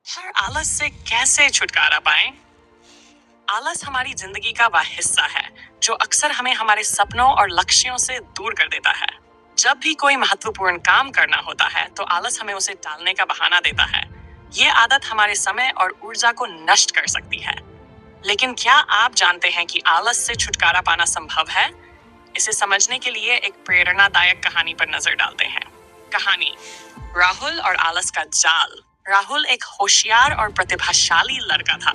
हर आलस से कैसे छुटकारा पाएं? आलस हमारी जिंदगी का वह हिस्सा है जो अक्सर हमें हमारे सपनों और लक्ष्यों से दूर कर देता है। जब भी कोई महत्वपूर्ण काम करना होता है तो आलस हमें उसे टालने का बहाना देता है। ये आदत हमारे समय और ऊर्जा को नष्ट कर सकती है। लेकिन क्या आप जानते हैं कि आलस से छुटकारा पाना संभव है? इसे समझने के लिए एक प्रेरणादायक कहानी पर नजर डालते हैं। कहानी, राहुल और आलस का जाल। राहुल एक होशियार और प्रतिभाशाली लड़का था।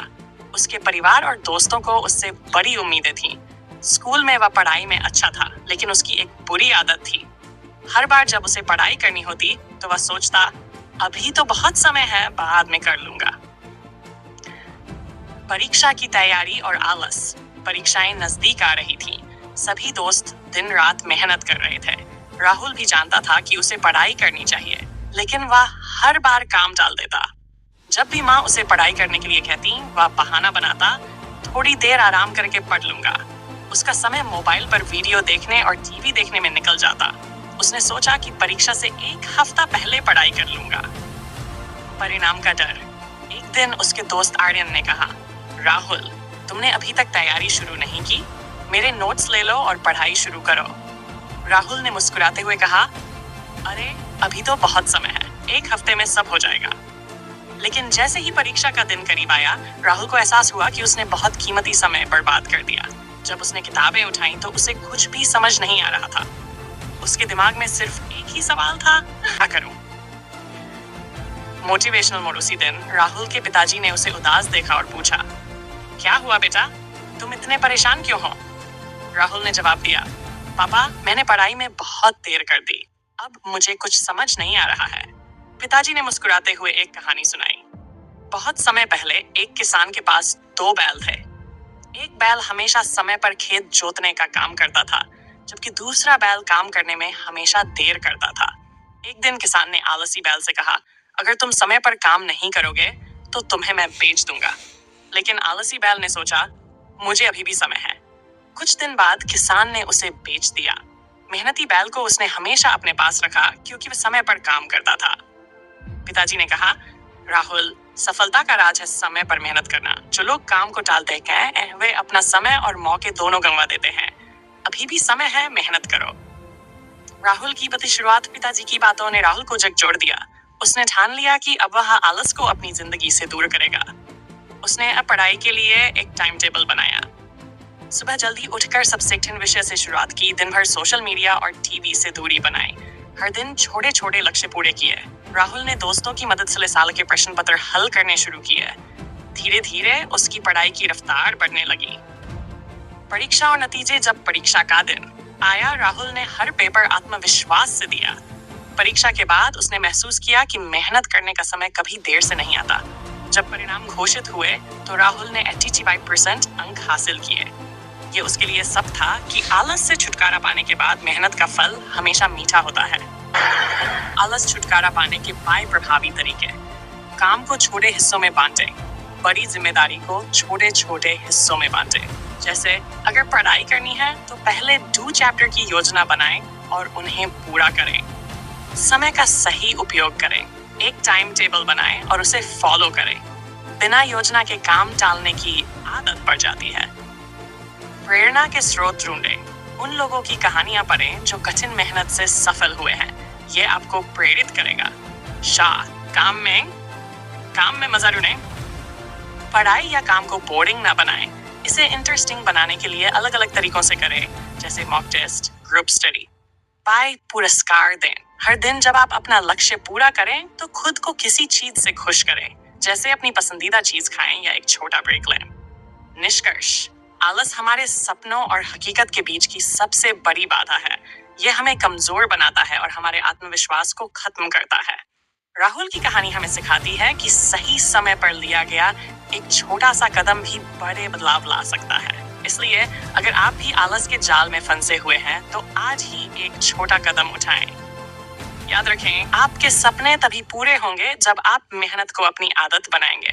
उसके परिवार और दोस्तों को उससे बड़ी उम्मीदें थीं। स्कूल में वह पढ़ाई में अच्छा था, लेकिन उसकी एक बुरी आदत थी। हर बार जब उसे पढ़ाई करनी होती तो वह सोचता, अभी तो बहुत समय है, बाद में कर लूंगा। परीक्षा की तैयारी और आलस। परीक्षाएं नजदीक आ रही थीं। सभी दोस्त दिन रात मेहनत कर रहे थे। राहुल भी जानता था कि उसे पढ़ाई करनी चाहिए, लेकिन वह हर बार काम टाल देता। जब भी माँ उसे पढ़ाई करने के लिए कहती, वह बहाना बनाता, थोड़ी देर आराम करके पढ़ लूंगा। उसका समय मोबाइल पर वीडियो देखने और टीवी देखने में निकल जाता। उसने सोचा कि परीक्षा से एक हफ्ता पहले पढ़ाई कर लूंगा। परिणाम का डर। एक दिन उसके दोस्त आर्यन ने कहा, राहुल, तुमने अभी तक तैयारी शुरू नहीं की, मेरे नोट्स ले लो और पढ़ाई शुरू करो। राहुल ने मुस्कुराते हुए कहा, अरे अभी तो बहुत समय है, एक हफ्ते में सब हो जाएगा। लेकिन जैसे ही परीक्षा का दिन करीब आया, राहुल को एहसास हुआ कि उसने बहुत कीमती समय बर्बाद कर दिया। जब उसने किताबें उठाई तो उसे कुछ भी समझ नहीं आ रहा था। उसके दिमाग में सिर्फ एक ही सवाल था, क्या करूं? Motivational mode. उसी दिन राहुल के पिताजी ने उसे उदास देखा और पूछा, क्या हुआ बेटा, तुम इतने परेशान क्यों हो? राहुल ने जवाब दिया, पापा, मैंने पढ़ाई में बहुत देर कर दी, अब मुझे कुछ समझ नहीं आ रहा है। पिताजी ने मुस्कुराते हुए एक कहानी सुनाई। बहुत समय पहले एक किसान के पास दो बैल थे। एक बैल हमेशा समय पर खेत जोतने का काम करता था, जबकि दूसरा बैल काम करने में हमेशा देर करता था। एक दिन किसान ने आलसी बैल से कहा, अगर तुम समय पर काम नहीं करोगे तो तुम्हें मैं बेच दूंगा। लेकिन आलसी बैल ने सोचा, मुझे अभी भी समय है। कुछ दिन बाद किसान ने उसे बेच दिया। मेहनती बैल को उसने हमेशा अपने पास रखा क्योंकि वह समय पर काम करता था। पिताजी ने कहा, राहुल, सफलता का राज है समय पर मेहनत करना। जो लोग काम को टालते हैं वे अपना समय और मौके दोनों गंवा देते हैं। अभी भी समय है, मेहनत करो। राहुल की बड़ी शुरुआत पिताजी की बातों ने राहुल को झकझोर दिया। उसने ठान लिया कि अब वह आलस को अपनी जिंदगी से दूर करेगा। उसने अब पढ़ाई के लिए एक टाइम टेबल बनाया। सुबह जल्दी उठकर सबसे कठिन विषय से शुरुआत की। दिन भर सोशल मीडिया और टीवी से दूरी बनाई। हर दिन छोटे छोटे लक्ष्य पूरे किए। राहुल ने दोस्तों की मदद से साल के प्रश्न पत्र हल करने शुरू किए। धीरे धीरे उसकी पढ़ाई की रफ्तार बढ़ने लगी। परीक्षा और नतीजे। जब परीक्षा का दिन आया, राहुल ने हर पेपर आत्मविश्वास से दिया। परीक्षा के बाद उसने महसूस किया कि मेहनत करने का समय कभी देर से नहीं आता। जब परिणाम घोषित हुए तो राहुल ने 85% अंक हासिल किए। ये उसके लिए सब था कि आलस से छुटकारा पाने के बाद मेहनत का फल हमेशा मीठा होता है। आलस छुटकारा पाने के 5 प्रभावी तरीके। काम को छोटे हिस्सों में बांटें। बड़ी जिम्मेदारी को छोटे छोटे हिस्सों में बांटें। जैसे अगर पढ़ाई करनी है तो पहले 2 चैप्टर की योजना बनाएं और उन्हें पूरा करें। समय का सही उपयोग करें। एक टाइम टेबल बनाएं और उसे फॉलो करें। बिना योजना के काम टालने की आदत पड़ जाती है। प्रेरणा के स्रोत ढूंढें। उन लोगों की कहानियां पढ़ें जो कठिन मेहनत से सफल हुए हैं। ये आपको प्रेरित करेगा। काम में मजा ढूंढें। पढ़ाई या काम को बोरिंग ना बनाएं। इसे इंटरेस्टिंग बनाने के लिए अलग अलग तरीकों से करें, जैसे मॉक टेस्ट, ग्रुप स्टडी। पुरस्कार दें। हर दिन जब आप अपना लक्ष्य पूरा करें तो खुद को किसी चीज से खुश करें, जैसे अपनी पसंदीदा चीज खाएं या एक छोटा ब्रेक लें। निष्कर्ष, आलस हमारे सपनों और हकीकत के बीच की सबसे बड़ी बाधा है। यह हमें कमजोर बनाता है और हमारे आत्मविश्वास को खत्म करता है। राहुल की कहानी हमें सिखाती है कि सही समय पर लिया गया एक छोटा सा कदम भी बड़े बदलाव ला सकता है। इसलिए अगर आप भी आलस के जाल में फंसे हुए हैं तो आज ही एक छोटा कदम उठाएं। याद रखें, आपके सपने तभी पूरे होंगे जब आप मेहनत को अपनी आदत बनाएंगे।